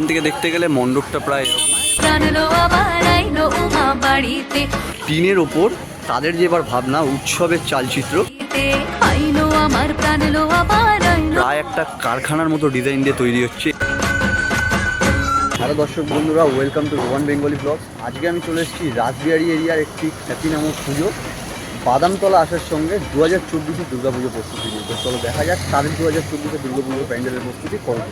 থেকে দেখতে গেলে মণ্ডপটা প্রায় টিনের ওপর তাদের যে এবার ভাবনা উৎসবের চালচিত্র প্রায় একটা কারখানার মতো ডিজাইন দিয়ে তৈরি হচ্ছে। হ্যালো দর্শক বন্ধুরা, welcome to Rohan Bengali blogs. আজকে আমি চলে এসেছি রাসবিহারী এরিয়ার একটি খ্যাতি নামক পুজো বাদামতলা আসার সঙ্গে 2024 দুর্গাপুজো প্রস্তুতি নিয়ে। তো চলো দেখা যাক তাদের 2024 দুর্গাপুজো প্যান্ডেলের প্রস্তুতি করা।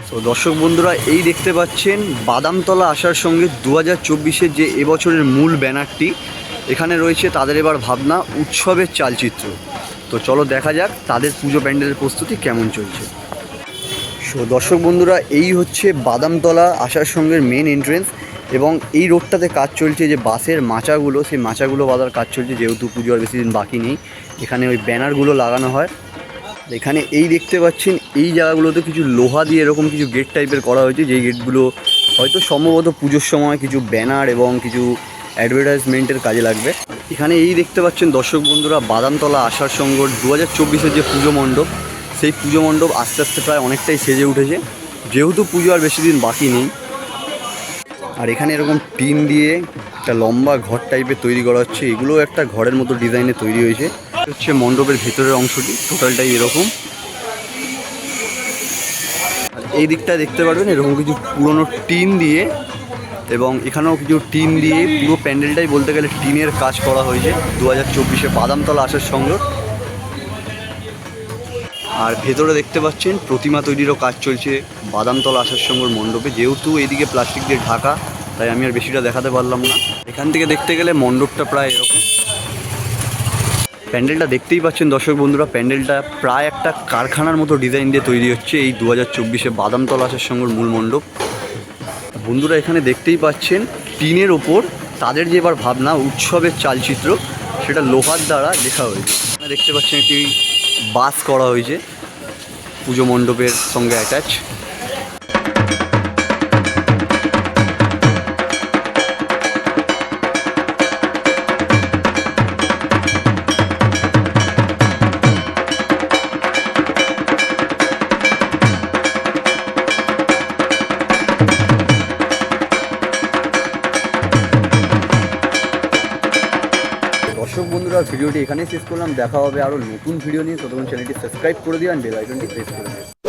তো দর্শক বন্ধুরা, এই দেখতে পাচ্ছেন বাদামতলা আসার সঙ্গে 2024 যে এবছরের মূল ব্যানারটি, এখানে রয়েছে তাদের এবার ভাবনা উৎসবের চালচিত্র। তো চলো দেখা যাক তাদের পুজো প্যান্ডেলের প্রস্তুতি কেমন চলছে। সো দর্শক বন্ধুরা, এই হচ্ছে বাদামতলা আসার সঙ্গে মেন এন্ট্রেন্স এবং এই রোডটাতে কাজ চলছে যে বাসের মাচাগুলো, সেই মাচাগুলো বাঁধার কাজ চলছে। যেহেতু পুজো আর বেশি দিন বাকি নেই, এখানে ওই ব্যানারগুলো লাগানো হয়। এখানে এই দেখতে পাচ্ছেন এই জায়গাগুলোতে কিছু লোহা দিয়ে এরকম কিছু গেট টাইপের করা হয়েছে, যেই গেটগুলো হয়তো সম্ভবত পুজোর সময় কিছু ব্যানার এবং কিছু অ্যাডভার্টাইজমেন্টের কাজে লাগবে। এখানে এই দেখতে পাচ্ছেন দর্শক বন্ধুরা, বাদামতলা আসার সঙ্গ 2024 যে পুজো মণ্ডপ, সেই পুজো মণ্ডপ আস্তে আস্তে প্রায় অনেকটাই সেজে উঠেছে, যেহেতু পুজো আর বেশি দিন বাকি নেই। আর এখানে এরকম টিন দিয়ে একটা লম্বা ঘর টাইপের তৈরি করা হচ্ছে। এগুলো একটা ঘরের মতো ডিজাইনে তৈরি হয়েছে। হচ্ছে মণ্ডপের ভেতরের অংশটি, টোটালটাই এরকম। আর এই দিকটায় দেখতে পারবেন এরকম কিছু পুরনো টিন দিয়ে, এবং এখানেও কিছু টিন দিয়ে পুরো প্যান্ডেলটাই বলতে গেলে টিনের কাজ করা হয়েছে 2024 বাদামতলা আসার সঙ্গে। আর ভেতরে দেখতে পাচ্ছেন প্রতিমা তৈরিরও কাজ চলছে বাদামতলা আসার সঙ্গে মণ্ডপে। যেহেতু এইদিকে প্লাস্টিক দিয়ে ঢাকা, তাই আমি আর বেশিটা দেখাতে পারলাম না। এখান থেকে দেখতে গেলে মণ্ডপটা প্রায় এরকম। প্যান্ডেলটা দেখতেই পাচ্ছেন দর্শক বন্ধুরা, প্যান্ডেলটা প্রায় একটা কারখানার মতো ডিজাইন দিয়ে তৈরি হচ্ছে এই 2024 বাদামতলা আসার সঙ্গে মূল মণ্ডপ। বন্ধুরা এখানে দেখতেই পাচ্ছেন টিনের ওপর তাদের যে এবার ভাবনা উৎসবের চালচিত্র, সেটা লোহার দ্বারা লেখা হয়েছে। এখানে দেখতে পাচ্ছেন একটি বাস করা হয়েছে পুজো মণ্ডপের সঙ্গে অ্যাটাচ। দর্শক বন্ধুরা, ভিডিওটি এখানেই শেষ করলাম। দেখা হবে আরও নতুন ভিডিও নিয়ে। ততক্ষণ চ্যানেলটি সাবস্ক্রাইব করে দিও আর বেল আইকনটি প্রেস করে দিও।